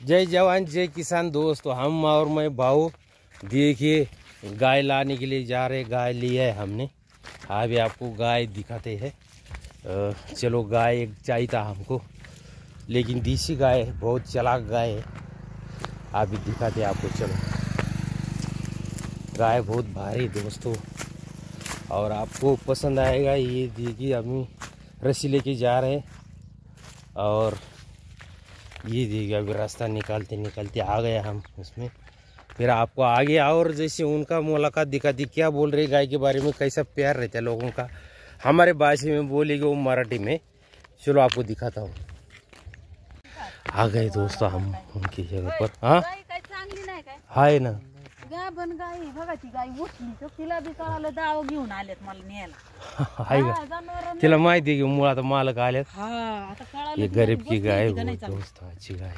जय जवान जय किसान दोस्तों, हम और मैं भाऊ देखिए गाय लाने के लिए जा रहे। गाय लिया है हमने, अभी आपको गाय दिखाते हैं। चलो गाय एक चाहिए था हमको, लेकिन देसी गाय है, बहुत चालाक गाय है। अभी दिखाते हैं आपको। चलो गाय बहुत भारी दोस्तों, और आपको पसंद आएगा। ये देखिए अभी रस्सी लेके जा रहे हैं, और ये देखिए अभी रास्ता निकालते निकालते आ गए हम उसमें। फिर आपको आगे और जैसे उनका मुलाकात दिखा दी, क्या बोल रहे गाय के बारे में, कैसा प्यार रहता है लोगों का। हमारे भाषा में बोलेंगे, वो मराठी में। चलो आपको दिखाता हूँ। आ गए दोस्तों हम उनकी जगह पर। हाँ हाय ना गाय बघा ती गाय उठली तर तिला बी कळालं दाव घेऊन आलेत मला न्यायला। हाय का तिला माहिती आहे की मुळात मालक आलेत। ये गरीब की गाय दोस्त, अच्छी गाय।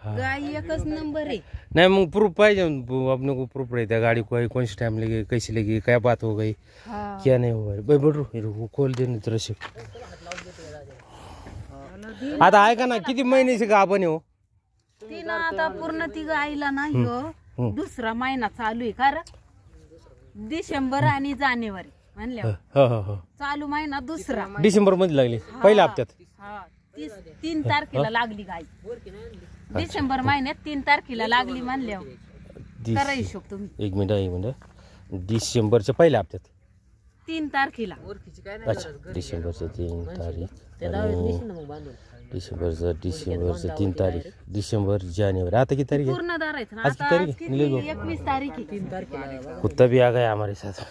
गाय एकच नंबर है। नहीं मग प्रूफ पाहिजे, अपने को प्रूफ रहता है। गाड़ी को कौन सी टाइम लगी, कैसी लगी, क्या बात हो गई, क्या नहीं हुआ। भाई बढ़ो खोल देने तरह से। आता आहे का ना, किती महिन्याची का आपण हो? तिनं आता पूर्ण ती गायला ना ह्यो दुसरा महिना चालू आहे का रे? डिसेंबर आणि जानेवारी म्हणल्यावर चालू महिना दुसरा। डिसेंबर मध्ये लागली, पहिल्या हप्त्यात। 3 तारखेला लागली गाय। डिसेंबर महिन्यात 3 तारखेला लागली म्हणल्यावर करा हिशोब तुम्ही। एक मिनिट, डिसेंबरच्या पहिल्या हप्त्यात 3 तारखेला। अच्छा, डिसेंबरच्या 3 तारीख, डिसेंबरचं 3 तारीख, डिसेंबर जानेवारी। आता किती तारीख है? पूर्ण धरायचं आज किती तारीख है? 21 तारीख है। 3 तारखेला कुत्ता भी आ गया हमारे साथ।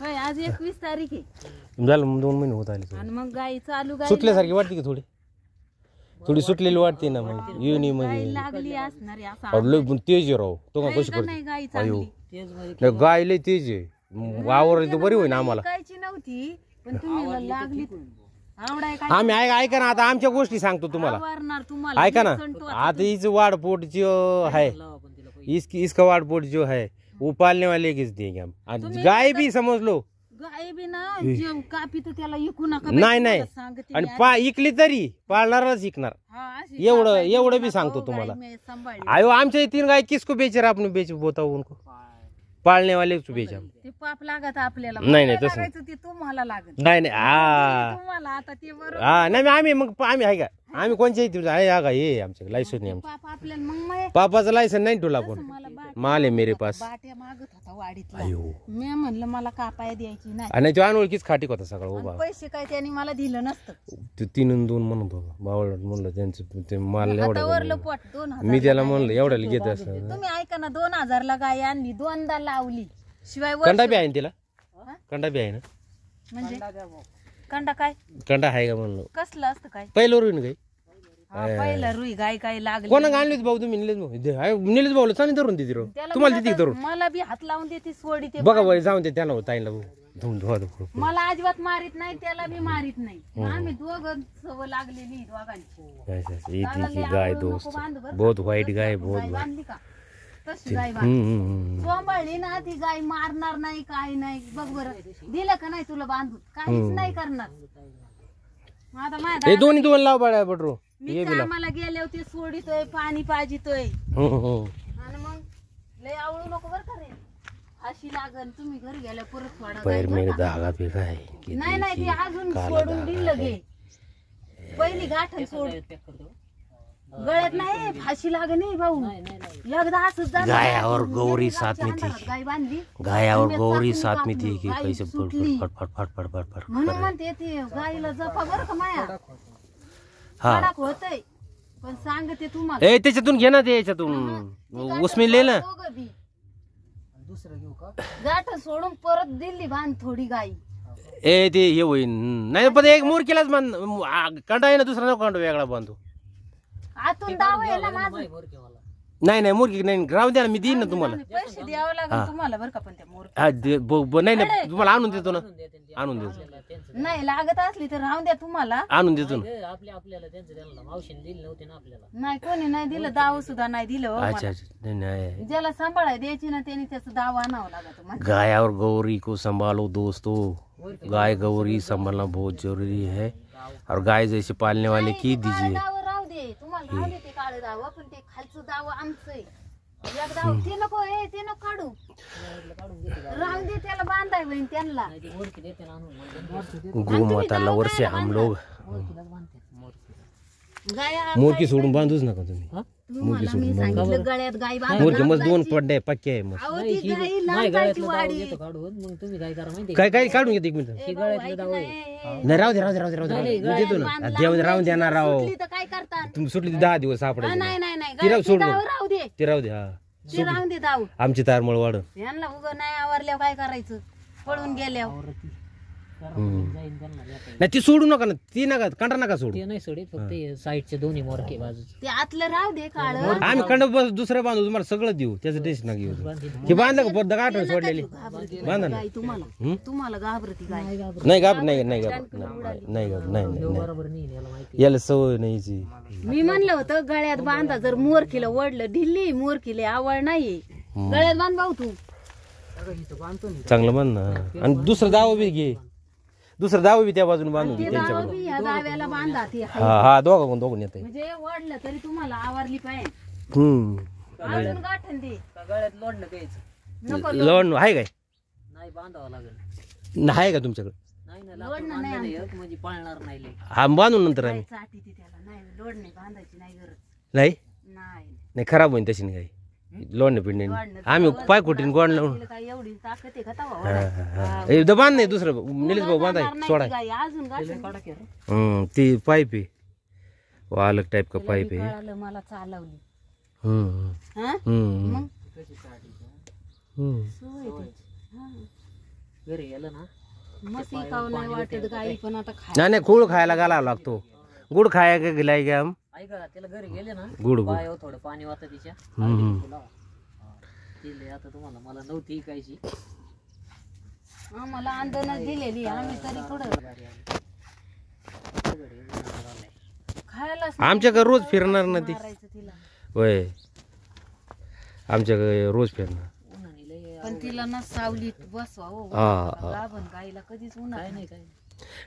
होय, आज 21 तारीख आहे। झालं 2 महिने होत आले। आणि मग गाय चालू गाय सुटल्यासारखी वाटते की थोडी सुटलेली वाटते ना मग युनी मध्ये लागली असणार आहे असं। और लय तेज आहे राव, तो का कशी नाही करते? गाय अयो चांगली। गाय लय तेज आहे, वावर तर बरी होईना आम्हाला। गायची नव्हती पण तुम्ही लागली आवडाय काय। आम्ही ऐका ना, आता आमच्या गोष्टी सांगतो तुम्हाला, आवरणार तुम्हाला। ऐका ना। आता हिच वाढपोट जो है, इसका वाढपोट जो है वो पालने वाले किस देंगे हम। गाय भी समझ लो, गाय बी ना जेव कापी तर त्याला इकू नका। नाही आणि इकली तरी पाळणारच इकणार, एवढं भी सांगतो तुम्हाला। आयो आमच्या 3 गाय किसको बेच रहा, आपने बेच बताओ उनको, पाळने वाले को बेचा। ते पाप लागत आपल्याला। नाही तसं ते तुम्हाला लागत नाही तुम्हाला आता ते बरोबर। नाही आम्ही आहे का, आम्ही कोणच्या इथे आहे का, हे आमच्या लायसन नाही आमचं। पाप आपल्याला मग पापाचं लायसन नाही तुला, पण माल आहे मेरे पास। बाट्या मागत होता वाडीतला। मी म्हणलं मला कापाया द्यायची नाही, आणि तो अनोळखीच खाटीक होता सगळा उभा। पैसे काय त्यांनी मला दिलं नसतं। ते 3 आणि 2 म्हणत होता बावळ, म्हणलं त्यांचं ते माल हातावरलं एवढं। पोट 2000 मी त्याला म्हणलं एवढ्याला घेत असं। तुम्ही ऐका ना, 2000 ला गाय आणली, 2दा लावली, शिवाय कंडा बी आहे ना तिला, कंडा बी आहे ना। म्हणजे कंडा काय, कंडा आहे का म्हणलं, कसलं असतं काय? पहिलं रुईन गाई पहिला रुई गाय काय लागली। कोणा आणलीच भाऊ तुम्ही? निलेश भाऊला चांगली धरून देते तुम्हाला, देते धरून? मला बी हात लावून देते, सोडी ते बघा बाई, जाऊन दे त्यांना ताईला धुवून धुवा। मला अजिबात मारित नाही, त्याला बी मारित नाही। आम्ही दोघं सवय लागलेली दोघांची। गाय दोस्त बहुत व्हाईट गाय, बहुत बांधली का तशी गाय सांभाळली ना, ती गाय मारणार नाही काय नाही। बघ बरं, दिलं का नाही तुला बांधून, काहीच नाही करणार। आता माझ्या दोन लाव बाळा बडरो, मी कामाला गेले होते, सोडितोय, पाणी पाजितोय, आणि मग लय आवडू नको बरं का रे, अशी लागन। तुम्ही घरी गेल्या परत धागा बिगा आहे नाही ती अजून सोडून दिलं गे। पहिली गाठण सोड, गळ्यात नाही फाशी लागणे भाऊ। एकदा असंच झालं, गायावर गौरी साथ में थी, गाय बांधली, गायावर गौरी साथ में थी की कैसे फट म्हणून म्हणते ती गायला जपा बरं का माया। हाँ होतय पण सांगते तुम्हाला। ए त्याच्यातून घे ना, ते याच्यातून उसमें ले ना। गाठ सोडून परत दिल्ली बांध थोडी गाय। ए ते हे होईल नाही, पण एक मोर केलाच बांध, कंडा आहे ना दुसरा नको कंडा वेगळा बांधू। आतून दाव आहे ना माझं। नाही मुरकी नाही, राहू द्या ना, मी देईन ना तुम्हाला। पैसे द्यावं लागेल तुम्हाला बरं का, पण त्या मोर नाही तुम्हाला आणून देतो ना, आणून देतो। नाही लागत असली तर राहून द्या, तुम्हाला आणून देतो ना। नाही कोणी नाही दिलं, दाव सुद्धा नाही दिलं। अच्छा नहीं, ज्याला सांभाळाय द्यायची ना त्यांनी त्याचं दाव आणावं लागत। गाय और गौरी को संभालो दोस्तों, गाय गौरी संभालना बहुत जरूरी है, और गाय जैसे पालने वाले की दीजिए। राहू दे ते काळं दावं, पण ते खालचं दावं आमचं आहे. एक दाव ते नको ते नको काढू, राहू दे त्याला बांधाय बहीण त्यांना. गोमाताला वर्षे हम लोग गाया मोरकी सोडून बांधूच नका तुम्ही. तुम्हाला मी सांगितलं गळ्यात गाय बांधून मोरकी मस्त दोन पड्डे पक्के आहे मस्त. अहो ती गाई लहान गायची वाडी. काय काय काढून घेते एक मिनिट. नाही राहू दे राहू दे राहू दे राहू दे मी देतो ना. देव राहून देणार राव. सुटली तर काय करतात? तुम्ही सुटली 10 दिवस सापडायचे नाही नाही नाही ती राहू गायची सोडून दाव राहू दे, ते राहू दे. हा ते राहून दे दाव. आमची तारमळ वाढ. यांना उग नाही आवरल्यावर काय करायचं, पळून गेल्यावर. नाही ती सोडू नका ना, ती नका कंडा नका सोडू. नाही सोडित, फक्त साईडचे दोन्ही मोरके बाजू. ते आतलं राहू दे काळ. आम्ही कंड बस दुसरं बांधू, तुम्हाला सगळं देऊ, त्याचं टेन्शन नका घेऊ. हे बांधलं का पद्ध गाठ सोडलेली बांधा ना. गाय तुम्हाला घाबरती गाय. नाही घाबर नाही नाही घाबर नाही घाबर नाही नाही बरोबर नाही याला माहिती. याला सवय नाही याची. मी म्हणलं होतं गळ्यात बांधा, जर मोरखीला ओढलं ढिल्ली मोरखीले आवड नाही. गळ्यात बांध भाऊ तू. चांगलं बांध ना. आणि दुसरं दाव बी घे, दुसरं दाव बी त्या बाजून बांधून घे त्यांच्याकडून. बी ह्या दाव्याला बांधा ती. हा हा दोघं दोघं येत. म्हणजे ओढलं तरी तुम्हाला आवरली पाहिजे. अजून गाठन दे गळ्यात लोडलं काहीच नको. लोण आहे काय? नाही, बांधावं लागेल. आहे का तुमच्याकडे? नाही ना, लाकूड बांधलेलं एक म्हणजे पाळणार नाही लय. हा बांधून नंतर आम्ही. चाटी ती त्याला. नाही लोड नाही, बांधायची नाही गरज. नाही नाही नाही खराब होईल तशी नाही काही. लोण पिंडे आम्ही पाय कुठीन गोड लावून तिला काय एवढी ताकद आहे का तवा? एकदा बांध नाही दुसरं निलेश भाऊ बांधाय सोडाय. गाय अजून गाठन. ती पाईप आहे वो अलग टाइप का पाईप आहे. कळालं मला चालवली. हम्म हा हम्म मग हम्म. सोय त्याची. हा. घरी गेलं ना, मस्त इकावं नाही वाटत गाई, पण आता खाय. नाही नाही गुळ खायला घालावा लागतो. गुड खाया का गेलाय का हम ऐका त्याला घरी गेले ना, गुड गुड. पायावर थोडं पाणी वाटतं तिच्या. दिले आता तुम्हाला, मला नव्हती ऐकायची. आम्हाला अंधनच दिलेली, आम्ही तरी थोडं खायला आमच्याकडे रोज फिरणार ना ती. तिला. होय आमच्याकडे रोज फिरणार. उन्हाने लय पण तिला ना सावलीत बसवा हो. हा गाभण गाईला कधीच उन्हात काय नाही. नाही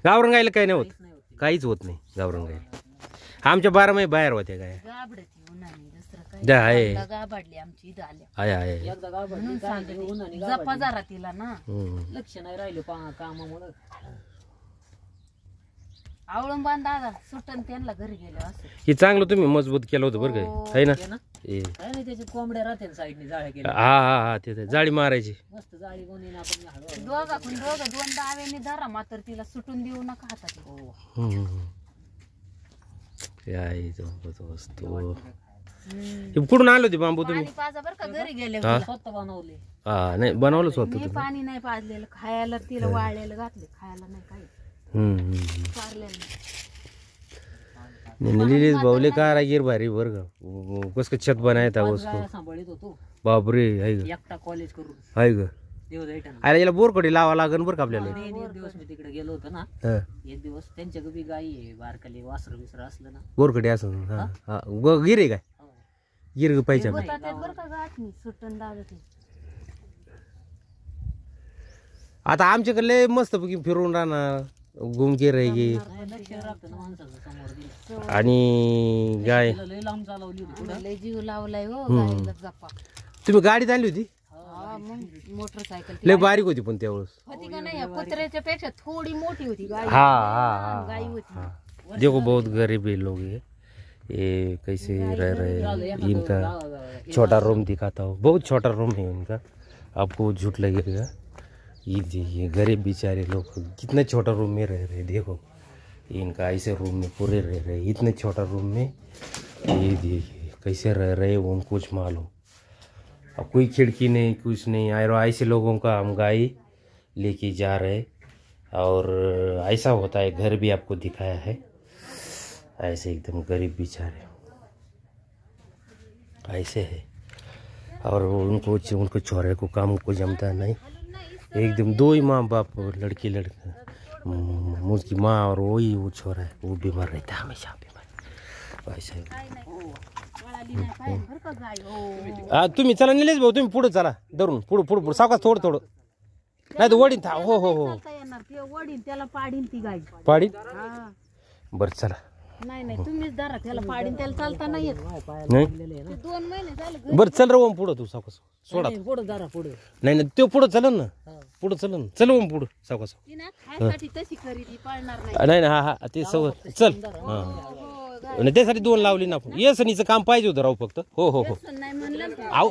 गावरण गायला काही नाही होत, नाही होत. काहीच होत नाही गावरण गायला. आमच्या 12 महिने बाहेर होत्या काय. गाबडती उन्हाने दुसरं द्या आहे. काय. गाबाडली आमची इथं आल्या. आहे आहे. एकदा गाभरली काय नाही, उन्हाने जपा जरा तिला ना. लक्ष नाही राहिलं कामामुळं. आवळून बांध दादा, सुटन त्यांना घरी गेल्या असं. हे चांगलं तुम्ही मजबूत केलं होतं बरं काय आहे ना. हे ना, ए. काय नाही, त्याच्यात कोंबड्या राहते साईडने जाळ्या केल्या. हा हा हा ते जाळी मारायची. मस्त जाळी कोणी ना, आपण हळू दोघं दोन दाव्याने धरा, मात्र तिला सुटून देऊ नका हातात. हो. काय वस्तू कुठून आलो होती बांबू तुम्ही? पाणी पाजा बर का घरी गेले. स्वतः बनवले. हा नाही बनवलंच होतं मी तुम्ही. पाणी नाही पाजलेलं, खायला तिला वाळलेलं घातले, खायला नाही काही पारलेलं नाही. निलेश भाऊले कारागीर भारी बरं का. कसं छत बनायता वस्तू. गाया सांभाळीत होतो बापरे आहे ग एकटा कॉलेज करून. आहे ग. देव जायटा ना. अरे याला बोरकडे लावा लागन बरं का आपल्याला. एक दिवस मी तिकडे गेलो होतो ना, हा. एक दिवस त्यांच्या बी गाई आहे, बारकाली वासर विसर असलं ना. बोरकडे असं हा हा गिर आहे काय? हो. गिर पाहिजे. त्यात बरं का गाठणी सुटन दादा. आता आमच्याकडे मस्त पैकी फिरून राहणार घुमके रहेगी. नाही, लक्ष राहतं ना माणसाचं समोर गेलं. आणि गाय तिला लय लांब चालवली होती पुढं. लय जीव लावलाय हो गायला जपा. तुम्ही गाडीत आणली होती? हा मग मोटरसायकल लय बारीक होती पण त्यावेळेस. होती का नाही, कुत्र्याच्या पेक्षा थोडी मोठी होती गाय. हा हा गाय हा होती. हाँ। देखो बहुत गरीब है लोग ये कैसे रह रहे हैं। इनका छोटा रूम दिखाता हूँ, बहुत छोटा रूम है इनका, आपको झूठ लगेगा। ये देखिए गरीब बेचारे लोग कितने छोटा रूम में रह रहे, देखो इनका ऐसे रूम में पूरे रह रहे, इतने छोटा रूम में। ये देखिए कैसे रह रहे उनको कुछ मालूम। अब कोई खिड़की नहीं कुछ नहीं, और ऐसे लोगों का हम गाय लेके जा रहे। और ऐसा होता है, घर भी आपको दिखाया है, ऐसे एकदम गरीब बेचारे ऐसे है। और उनको छोरे को काम को जमता नहीं, एकदम दो ही माँ बाप लड़की लड़का, उसकी माँ और वही वो छोरा है, वो बीमार रहता है हमेशा, बीमार ऐसे। तुम्ही चला निलेश भाऊ, तुम्ही पुढे चला धरून, पुढे पुढे पुढे सावकाश थोडं थोडं, नाही तर वडीन था। हो हो हो वडीन त्याला पाडीन ती गाय पाडी हा। बरं चला। नाही नाही तुम्हीच धरा त्याला पाडीन, त्याला चालता नाही येत. नाही ते 2 महिने झाले घरी. बरं चल रे ओम पुढं तू सावकाश सोडा. पुढं जरा पुढं. नाही नाही तो पुढं चलन ना, पुढं चलन, चल ओम पुढं सावकाश. ती ना खायसाठी तशी करी, ती पाळणार नाही. नाही नाही हा ते सवय चल. हा आणि त्यासाठी 2 लावली ना आपण. येसनीचं काम पाहिजे होतं राव फक्त. हो हो हो. तसं नाही म्हणलं ना. अहो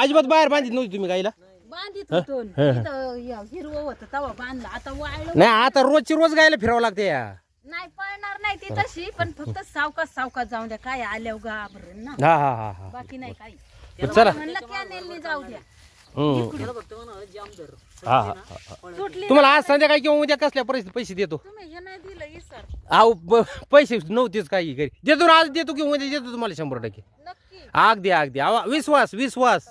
अजिबात बाहेर बांधित नव्हती तुम्ही गाईला. बांधित होतो इथं हिरवं होतं तेव्हा बांधलं, आता वाळलं. नाही आता रोजची रोज गायला फिरावं लागते या. नाही पळणार नाही ती तशी, पण फक्त सावकाश सावकाश जाऊ द्या. काय आल्यावर घाबरेल ना, हा हा हा हा बाकी नाही काही. चला. म्हणलं कॅनेलनी जाऊ द्या. त्याला फक्त म्हणा जाम धर. हा हा हा. सुटली तुम्हाला आज संध्याकाळी किंवा उद्या कसल्या परिस्थिती पैसे देतो. तुम्ही हे नाही दिलं इसर. अहो पैसे नव्हतेच काही घरी. देतो ना, आज देतो किंवा उद्या देतो तुम्हाला 100%. नक्की अगदी अगदी. अहो विश्वास विश्वास.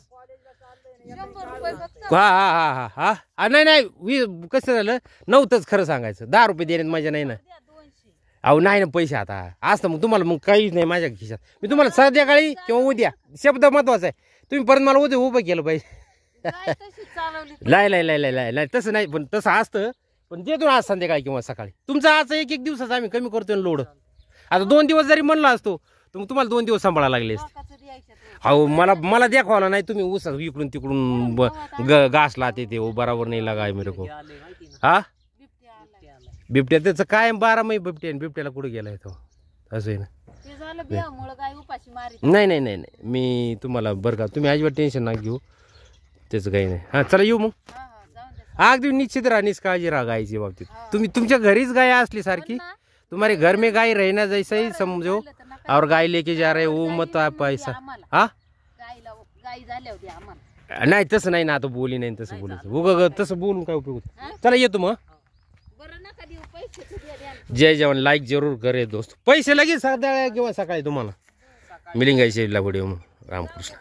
100 रुपये फक्त. हा हा हा हा हा. नाही नाही कसं झालं नव्हतंच खरं सांगायचं. 10 रुपये देण्यात मजा नाही ना. द्या 200. अहो नाही ना पैसे आता असतं मग तुम्हाला मग काहीच नाही माझ्या खिशात. मी तुम्हाला संध्याकाळी किंवा उद्या शब्द महत्वाचा आहे. तुम्ही परत मला उद्या उभं केलं पाहिजे. गाय तशी चालवली. नाही तसं नाही, पण तसं असतं. पण देतो ना आज संध्याकाळी किंवा सकाळी. तुमचं आज एक दिवसाचं आम्ही कमी करतोय ना लोड. आता 2 दिवस जरी म्हणला असतो तर मग तुम्हाला 2 दिवस सांभाळायला लागले असते. लोकांचं द्यायचं ते. अहो मला दाखवायला नाही तुम्ही उसा इकडून तिकडून घास लाते ते बराबर नाही लागाय मेरे को. आले माहिती ना. हा बिबट्या आलाय. बिबट्या त्याचं काय 12 महिने बिबट्या बिबट्याला कुठे गेलाय तो. असं आहे ना. ते झालं बियामुळं गाय उपाशी मारी. नाही नाही नाही नाही मी तुम्हाला बरं का तुम्ही अजिबात टेन्शन नका घेऊ. त्याचं काही नाही. हां चला येऊ मग. हा हा जाऊन द्या. अगदी निश्चित राहा, निष्काळजी राहा गायची बाबतीत. तुम्ही तुमच्या घरीच गाय असली सारखी. ना, तुम्हारे घर में गाय रहना जैसा ही समझो. और गाय लेके जा रहे वो मत पैसा. हा गायला गाय झाल्या होती आम्हाला. नाही तसं नाही ना, आता बोली नाही तसं बोलायचं. उगा तसं बोलून काय उपयोग होतो. चला येतो मग. बरं नका देऊ पैसे द्या द्या. जय जवान लाईक जरूर करे दोस्त. पैसे लगेच सकाळी किंवा सकाळी तुम्हाला मिलिंगायचे व्हिडिओ. रामकृष्ण.